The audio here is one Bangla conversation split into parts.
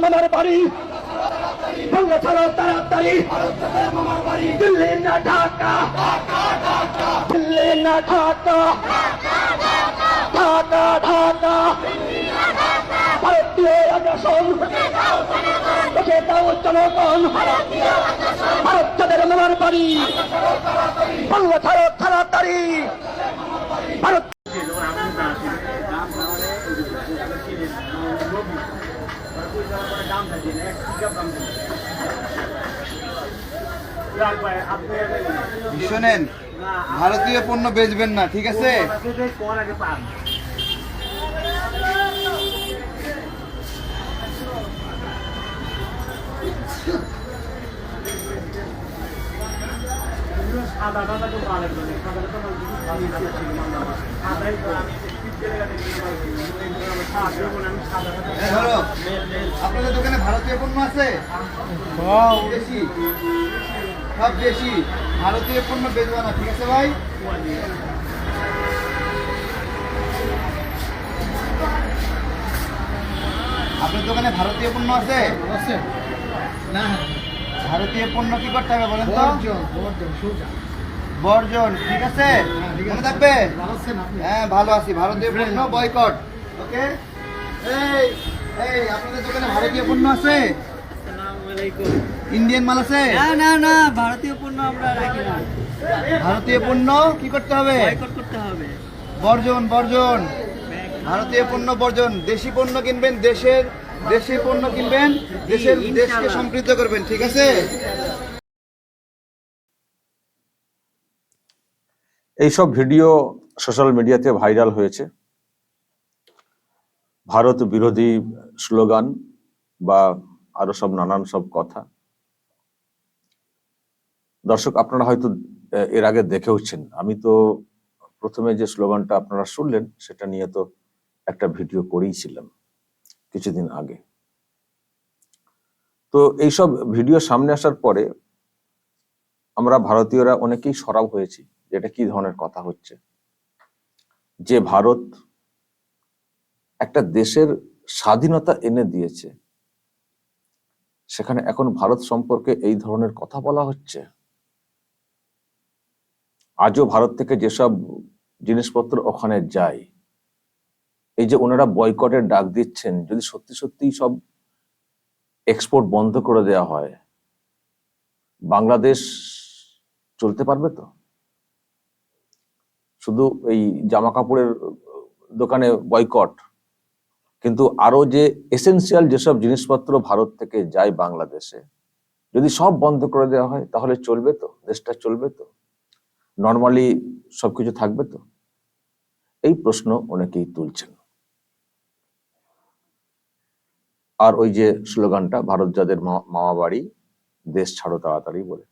মামার বাড়ি বাংলা ছাড়ো তাড়াতাড়ি দিল্লি না ঢাকা দিল্লি না ঢাকা ঢাকা ঢাকা ভারতীয় আগ্রাসন দেখে দাও জনগণ ভারত তাদের মামার বাড়ি বাংলা ছাড়ো তাড়াতাড়ি ভারত শোনেন, ভারতীয় পণ্য বেচবেন না, ঠিক আছে? আপনাদের দোকানে ভারতীয় পণ্য আছে? বেশি, সব বেশি। ভারতীয় পণ্য বেচবে না, ঠিক আছে ভাই? আপনার দোকানে ভারতীয় পণ্য আছে? না, ভারতীয় পণ্য কি করতে হবে বলেন তো? বর্জন, ঠিক আছে? মনে থাকবে? হ্যাঁ, ভালো আছি। ভারতীয় পণ্য বয়কট, ওকে? এই এই আপনাদের দোকানে ভারতীয় পণ্য আছে? ইন্ডিয়ান মাল আছে? না না না, ভারতীয় পণ্য আমরা রাখি না। ভারতীয় পণ্য কি করতে হবে? বয়কট করতে হবে। বর্জন, বর্জন। ভারতীয় পণ্য বর্জন। দেশি পণ্য কিনবেন, দেশি পণ্য কিনবেন, দেশকে সমৃদ্ধ করবেন, ঠিক আছে? এইসব ভিডিও সোশ্যাল মিডিয়াতে ভাইরাল হয়েছে। ভারত বিরোধী স্লোগান বা আরো সব নানান সব কথা। দর্শক, আপনারা হয়তো এর আগে দেখেওছেন। আমি তো প্রথমে যে স্লোগানটা আপনারা শুনলেন সেটা নিয়ে তো একটা ভিডিও করেইছিলাম কিছুদিন আগে। তো এইসব ভিডিও সামনে আসার পরে আমরা ভারতীয়রা অনেকেই সরব হয়েছি, এটা কি ধরনের কথা হচ্ছে, যে ভারত একটা দেশের স্বাধীনতা এনে দিয়েছে, সেখানে এখন ভারত সম্পর্কে এই ধরনের কথা বলা হচ্ছে। আজও ভারত থেকে যেসব জিনিসপত্র ওখানে যায়, এই যে ওনারা বয়কটের ডাক দিচ্ছেন, যদি সত্যি সত্যি সব এক্সপোর্ট বন্ধ করে দেওয়া হয়, বাংলাদেশ চলতে পারবে তো? শুধু এই জামা কাপড়ের দোকানে বয়কট, কিন্তু আরো যে এসেনশিয়াল যেসব জিনিসপত্র ভারত থেকে যায় বাংলাদেশে, যদি সব বন্ধ করে দেওয়া হয় তাহলে চলবে তো? দেশটা চলবে তো? নর্মালি সবকিছু থাকবে তো? এই প্রশ্ন অনেকেই তুলছেন। আর ওই যে স্লোগানটা, ভারত যাদের মামা বাড়ি দেশ ছাড়ো তাড়াতাড়ি বলে,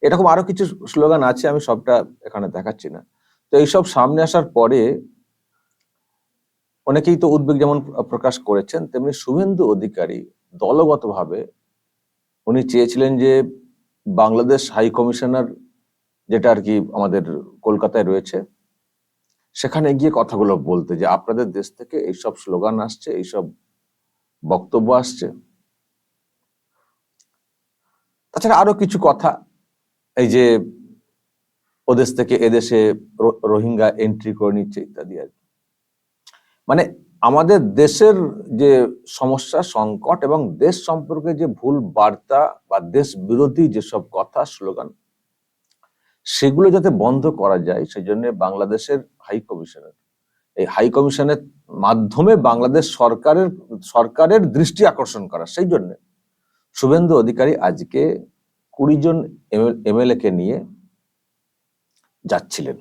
এরকম আরো কিছু স্লোগান আছে, আমি সবটা এখানে দেখাচ্ছি না। তো এইসব সামনে আসার পরে অনেকেই তো উদ্বেগ যেমন প্রকাশ করেছেন, তেমনি শুভেন্দু অধিকারী দলগতভাবে উনি চেয়েছিলেন যে বাংলাদেশ হাই কমিশনার, যেটা আর কি আমাদের কলকাতায় রয়েছে, সেখানে গিয়ে কথাগুলো বলতে, যে আপনাদের দেশ থেকে এইসব স্লোগান আসছে, এইসব বক্তব্য আসছে। তাছাড়া আরো কিছু কথা, এই যে ওদেশ থেকে এদেশে রোহিঙ্গা এন্ট্রি করে নিচ্ছে ইত্যাদি আর কি। মানে আমাদের দেশের যে সমস্যা সংকট এবং দেশ সম্পর্কে যে ভুল বার্তা বা দেশ বিরোধী যেসব কথা স্লোগান, সেগুলো যাতে বন্ধ করা যায়, সেই জন্য বাংলাদেশের হাই কমিশনার, এই হাই কমিশনের মাধ্যমে বাংলাদেশ সরকারের দৃষ্টি আকর্ষণ করা, সেই জন্য শুভেন্দু অধিকারী আজকে 20 জন এমএলএ কে নিয়ে যাচ্ছিলেন।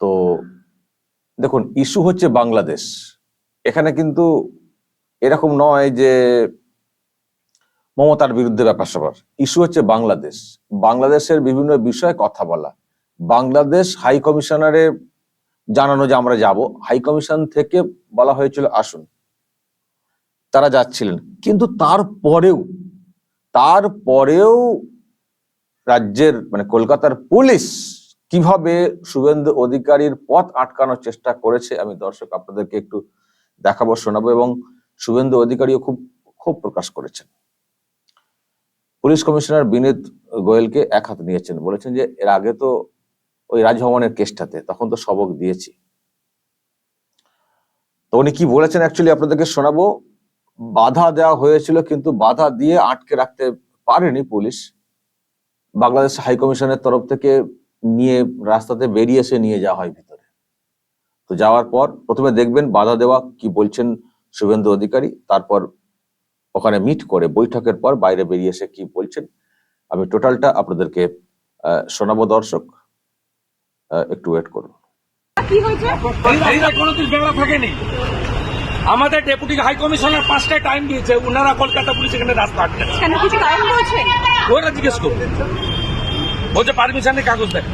তো দেখুন, ইস্যু হচ্ছে বাংলাদেশ। এখানে কিন্তু এরকম নয় যে মমতার বিরুদ্ধে ব্যাপার স্যাপার। ইস্যু হচ্ছে বাংলাদেশ, বাংলাদেশের বিভিন্ন বিষয়ে কথা বলা, বাংলাদেশ হাই কমিশনারে জানানো যে আমরা যাব। হাই কমিশন থেকে বলা হয়েছিল আসুন, তারা যাচ্ছিলেন। কিন্তু তারপরেও রাজ্যের মানে কলকাতার পুলিশ কিভাবে শুভেন্দু অধিকারীর পথ আটকানোর চেষ্টা করেছে, আমি দর্শক আপনাদেরকে একটু দেখাবো, শোনাবো। এবং শুভেন্দু অধিকারীও খুব ক্ষোভ প্রকাশ করেছেন। পুলিশ কমিশনার বিনীত গোয়েলকে এক হাতে নিয়েছেন, বলেছেন যে এর আগে তো ওই রাজভবনের কেসটাতে তখন তো সবক দিয়েছি। তো উনি কি বলেছেন অ্যাকচুয়ালি আপনাদেরকে শোনাবো। বাধা দেওয়া হয়েছিল, কিন্তু বাধা দিয়ে আটকে রাখতে পারেনি পুলিশ। বাংলাদেশ হাইকমিশনের তরফ থেকে নিয়ে রাস্তাতে বেরিয়ে এসে নিয়ে যাওয়া হয় ভিতরে। তো যাওয়ার পর প্রথমে দেখবেন বাধা দেওয়া কি বলছেন শুভেন্দু অধিকারী, তারপর ওখানে মিট করে বৈঠকের পর বাইরে বেরিয়ে এসে কি বলছেন আমি টোটালটা আপনাদেরকে শোনাবো। দর্শক একটু ওয়েট করুন। এইটা কোনোদিন বেলা থাকেনি। আমাদের ডেপুটি হাই কমিশনার 5টায় টাইম দিয়েছে, ওনারা কলকাতা পুলিশ এখানে রাস্তা আটকাচ্ছে। কেন কিছু কারণ রয়েছে? ওরা জিজ্ঞেস করুন, বলছে পারমিশনের কাগজ দেখ।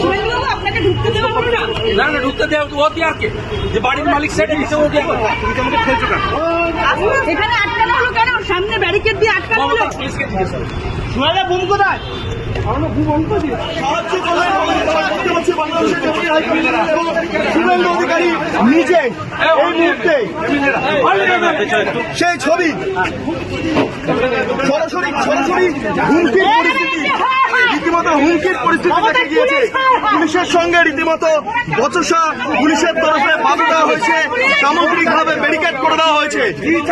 শুভেন্দুবাবু, আপনাকে ঢুকতে দেওয়া হবে না? না না, ঢুকতে দেওয়া ও কি আর কে, যে বাড়ির মালিক সেটা হিসেবে ও কি আর আমাকে খেলছো কেন? এখানে আটকানো হলো কেন? সামনে ব্যারিকেড দিয়ে আটকানো হলো। মমতা পুলিশকে জিজ্ঞেস করুন। শুভেন্দু অধিকারী নিজে এই মুহূর্তে সেই ছবি সরাসরি হুমকির পরিস্থিতি, রীতিমতো হুমকির পরিস্থিতি দেখা গিয়েছে। পুলিশের সঙ্গে রীতিমতো বচসা, পুলিশের তরফে বাধা দেওয়া হয়েছে, সামগ্রিকভাবে ব্যারিকেড করে দেওয়া হয়েছে।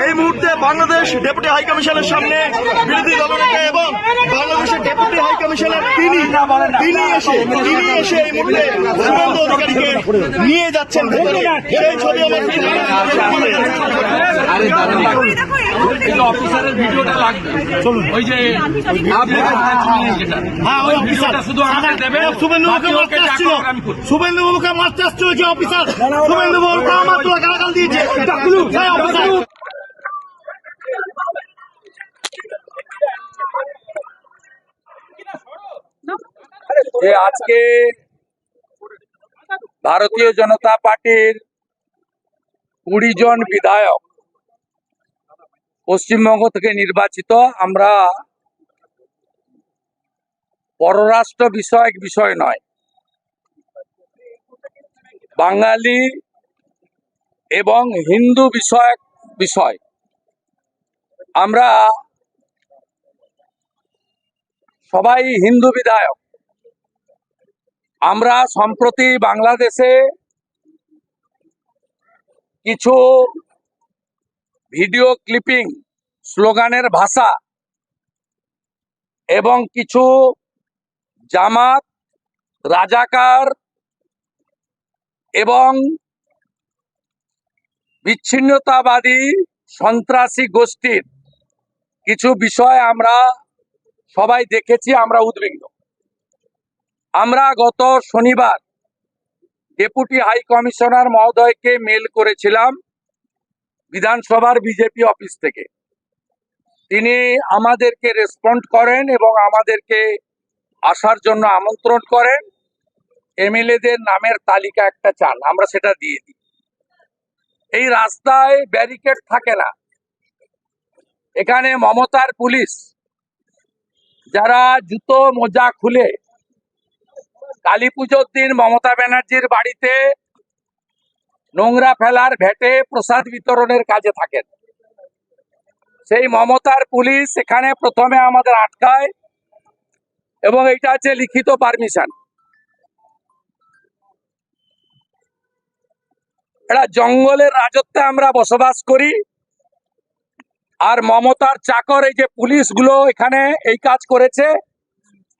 এই মুহূর্তে বাংলাদেশ ডেপুটি হাই কমিশনের সামনে বিরোধী দলনেতা এবং বাংলাদেশের ডেপুটি হাই কমিশনার তিনি এসে এই মুহূর্তে শুভেন্দু অধিকারীকে নিয়ে যাচ্ছেন ভেতরে। সেই ছবি আমার এই অফিসারের ভিডিওটা লাগবে, ওই যে হ্যাঁ ওই অফিসার শুধু আমাকে দেবে। শুভেন্দুবাবুকে মারতে আসছিল, শুভেন্দুবাবুকে মারতে আসছিল যে অফিসার, শুভেন্দুবাবুকে আমার তোলা গালাগাল দিয়েছে সেই অফিসার। যে আজকে ভারতীয় জনতা পার্টির 20 জন বিধায়ক পশ্চিমবঙ্গ থেকে নির্বাচিত, আমরা পররাষ্ট্র বিষয়ক বিষয় নয়, বাঙালি এবং হিন্দু বিষয়ক বিষয়, আমরা সবাই হিন্দু বিধায়ক। আমরা সম্প্রতি বাংলাদেশে কিছু ভিডিও ক্লিপিং, স্লোগানের ভাষা এবং কিছু জামাত, রাজাকার এবং বিচ্ছিন্নতাবাদী সন্ত্রাসী গোষ্ঠীর কিছু বিষয় আমরা সবাই দেখেছি, আমরা উদ্বিগ্ন। আমরা গত শনিবার ডেপুটি হাই কমিশনার মহোদয়কে মেল করেছিলাম বিধানসভার বিজেপি অফিস থেকে। তিনি আমাদেরকে রেসপন্ড করেন এবং আমাদেরকে আসার জন্য আমন্ত্রণ করেন। এমএলএদের নামের তালিকা একটা চান, আমরা সেটা দিয়ে দিই। এই রাস্তায় ব্যারিকেড থাকে না, এখানে মমতার পুলিশ যারা জুতো মোজা খুলে কালী পুজোর দিন মমতা ব্যানার্জির বাড়িতে নোংরা ফেলার ভেটে প্রসাদ বিতরণের কাজে থাকেন, সেই মমতার পুলিশ এখানে প্রথমে আমাদের আটকায় এবং এটা হচ্ছে লিখিত পারমিশন। এটা জঙ্গলের রাজত্বে আমরা বসবাস করি, আর মমতার চাকর এই যে পুলিশগুলো এখানে এই কাজ করেছে।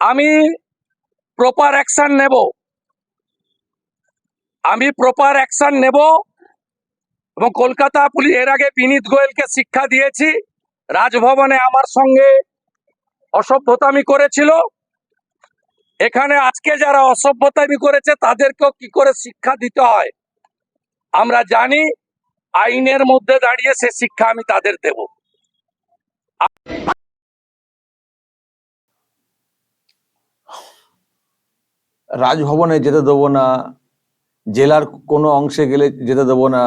আমি প্রপার অ্যাকশন নেব এবং কলকাতা পুলিশ এর আগে বিনীত গোয়েলকে শিক্ষা দিয়েছি। রাজভবনে আমার সঙ্গে অসভ্যতামি করেছিল, এখানে আজকে যারা অসভ্যতামি করেছে তাদেরকেও কি করে শিক্ষা দিতে হয় আমরা জানি। আইনের মধ্যে দাঁড়িয়ে সে শিক্ষা আমি তাদের দেব। রাজভবনে যেতে দেবো না, জেলার কোনো অংশে গেলে যেতে দেবো না,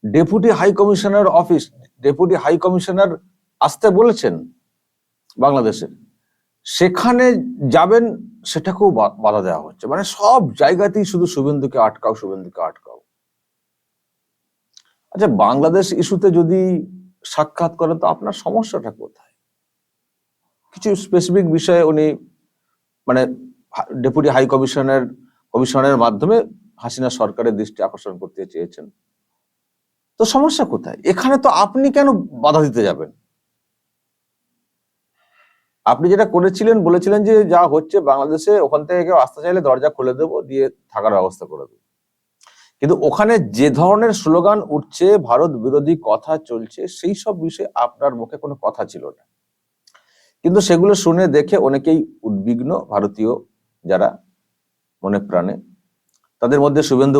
deputy high commissioner office, deputy high commissioner আসতে বলেছেন বাংলাদেশের, সেখানে যাবেন সেটাকেও বাধা দেওয়া হচ্ছে। মানে সব জায়গাতেই শুধু শুভেন্দুকে আটকাও, শুভেন্দুকে আটকাও। আচ্ছা, বাংলাদেশ ইস্যুতে যদি সাক্ষাৎ করেন তো আপনার সমস্যাটা কোথায়? কিছু স্পেসিফিক বিষয়ে উনি মানে ডেপুটি হাই কমিশনের মাধ্যমে হাসিনা সরকারের দৃষ্টি আকর্ষণ করতে চেয়েছেন, তো সমস্যা কোথায়? এখানে তো আপনি কেন বাধা দিতে যাবেন? আপনি যেটা করেছিলেন, বলেছিলেন যে যা হচ্ছে বাংলাদেশে, ওখান থেকে কেউ আসতে চাইলে দরজা খুলে দেবো, দিয়ে থাকার ব্যবস্থা করে দেবো। কিন্তু ওখানে যে ধরনের স্লোগান উঠছে, ভারত বিরোধী কথা চলছে, সেই সব বিষয়ে আপনার মুখে কোনো কথা ছিল না। কিন্তু সেগুলো শুনে দেখে অনেকেই উদ্বিগ্ন, ভারতীয় যারা মনে প্রাণে, তাদের মধ্যে শুভেন্দু